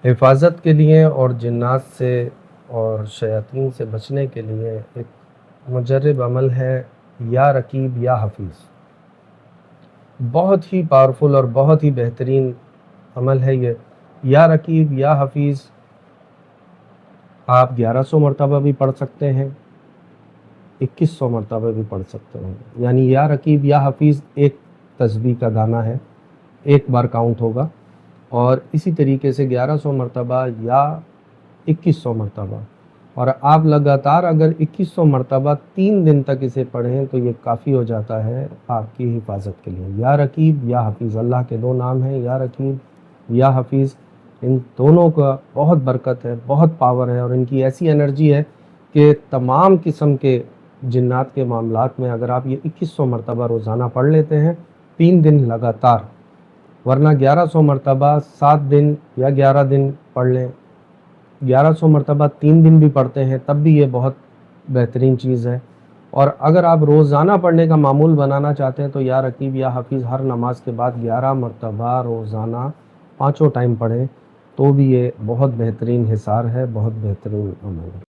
حفاظت کے لیے اور جنات سے اور شیاطین سے بچنے کے لیے ایک مجرب عمل ہے یا رقیب یا حفیظ. بہت ہی پاورفل اور بہت ہی بہترین عمل ہے یہ. یا رقیب یا حفیظ آپ 1100 مرتبہ بھی پڑھ سکتے ہیں، 2100 مرتبہ بھی پڑھ سکتے ہیں. یعنی یا رقیب یا حفیظ ایک تسبیح کا گانا ہے، ایک بار کاؤنٹ ہوگا. اور اسی طریقے سے 1100 مرتبہ یا 2100 مرتبہ، اور آپ لگاتار اگر 2100 مرتبہ 3 دن تک اسے پڑھیں تو یہ کافی ہو جاتا ہے آپ کی حفاظت کے لیے. یا رقیب یا حفیظ اللہ کے 2 نام ہیں، یا رقیب یا حفیظ. ان دونوں کا بہت برکت ہے، بہت پاور ہے، اور ان کی ایسی انرجی ہے کہ تمام قسم کے جنات کے معاملات میں اگر آپ یہ 2100 مرتبہ روزانہ پڑھ لیتے ہیں 3 دن لگاتار، ورنہ 1100 مرتبہ 7 دن یا 11 دن پڑھ لیں، 1100 مرتبہ 3 دن بھی پڑھتے ہیں تب بھی یہ بہت بہترین چیز ہے. اور اگر آپ روزانہ پڑھنے کا معمول بنانا چاہتے ہیں تو یا رقیب یا حفیظ ہر نماز کے بعد 11 مرتبہ روزانہ 5 ٹائم پڑھیں تو بھی یہ بہت بہترین حصار ہے، بہت بہترین عمل ہے.